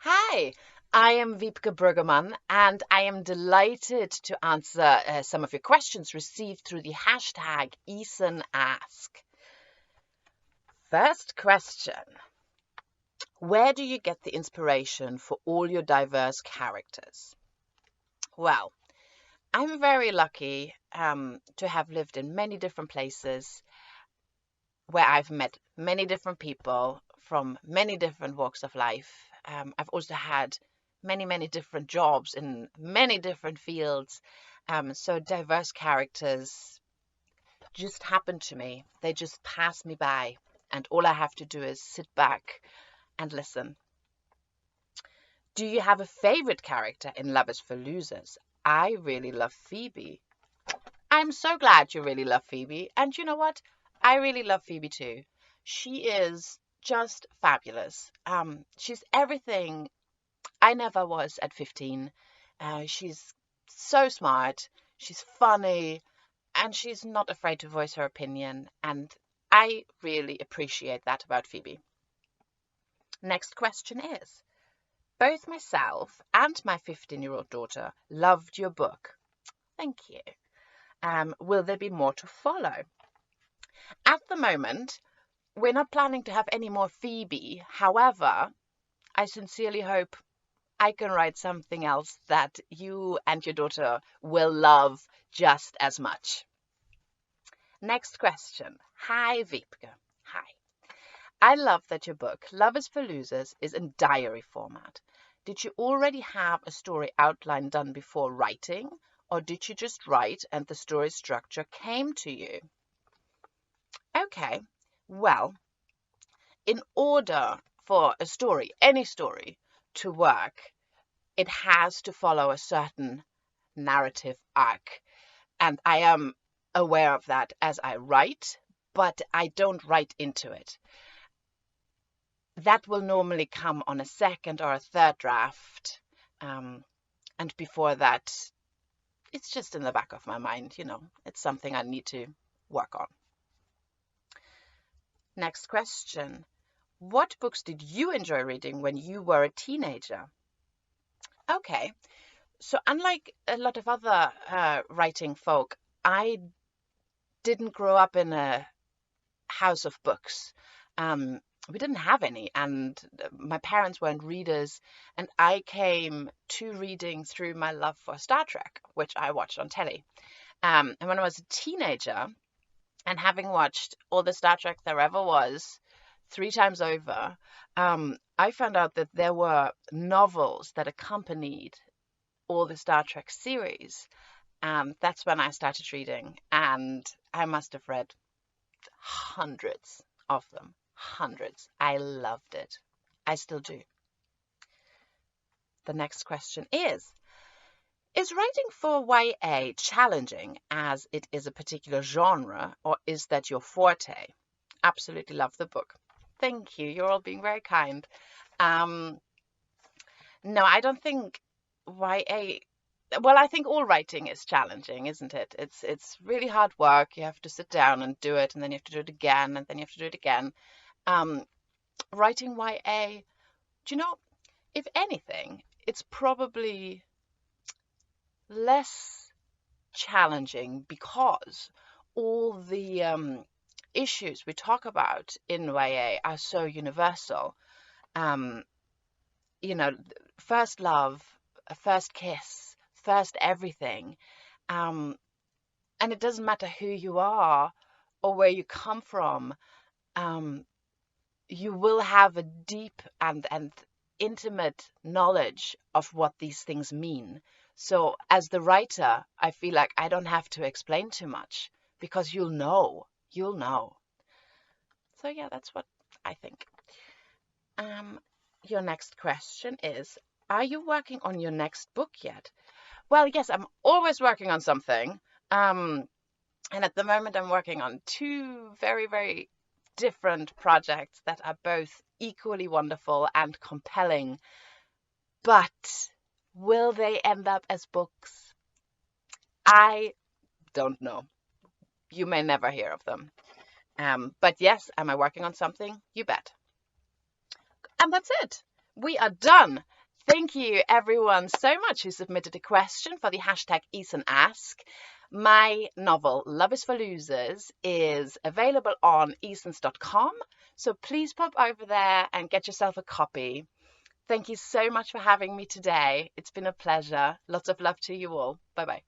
Hi, I am Wibke Brueggemann, and I am delighted to answer some of your questions received through the hashtag EasonAsk. First question: where do you get the inspiration for all your diverse characters? Well, I'm very lucky to have lived in many different places where I've met many different people from many different walks of life. I've also had many different jobs in many different fields. So diverse characters just happen to me. They just pass me by, and all I have to do is sit back and listen. Do you have a favorite character in Love is for Losers? I really love Phoebe. I'm so glad you really love Phoebe. And you know what? I really love Phoebe too. She is just fabulous. She's everything I never was at 15. She's so smart. She's funny, and she's not afraid to voice her opinion. And I really appreciate that about Phoebe. Next question is: both myself and my 15-year-old daughter loved your book. Thank you. Will there be more to follow? At the moment, we're not planning to have any more Phoebe. However, I sincerely hope I can write something else that you and your daughter will love just as much. Next question. Hi, Wiebke. Hi. I love that your book, Love is for Losers, is in diary format. Did you already have a story outline done before writing, or did you just write and the story structure came to you? Okay, well, in order for a story, any story, to work, it has to follow a certain narrative arc. And I am aware of that as I write, but I don't write into it. That will normally come on a second or a third draft. And before that, it's just in the back of my mind, it's something I need to work on. Next question. What books did you enjoy reading when you were a teenager? Okay, so unlike a lot of other writing folk, I didn't grow up in a house of books. We didn't have any, and my parents weren't readers, and I came to reading through my love for Star Trek, which I watched on telly. And when I was a teenager, and having watched all the Star Trek there ever was 3 times over, I found out that there were novels that accompanied all the Star Trek series. That's when I started reading, and I must have read hundreds of them. Hundreds. I loved it. I still do. The next question is writing for YA challenging as it is a particular genre, or is that your forte? Absolutely love the book. Thank you. You're all being very kind. No, I don't think YA. Well, I think all writing is challenging, isn't it? It's really hard work. You have to sit down and do it, and then you have to do it again, and then you have to do it again. Writing YA, if anything, it's probably less challenging because all the issues we talk about in YA are so universal. First love, a first kiss, first everything. And it doesn't matter who you are or where you come from. You will have a deep and intimate knowledge of what these things mean. So as the writer, I feel like I don't have to explain too much because you'll know. So yeah, that's what I think. Your next question is, are you working on your next book yet? Well, yes, I'm always working on something. And at the moment I'm working on 2 very different projects that are both equally wonderful and compelling. But will they end up as books? I don't know. You may never hear of them. But yes, am I working on something? You bet. And that's it. We are done. Thank you, everyone, so much who submitted a question for the hashtag EasonAsk. My novel, Love is for Losers, is available on easons.com, so please pop over there and get yourself a copy. Thank you so much for having me today. It's been a pleasure. Lots of love to you all. Bye-bye.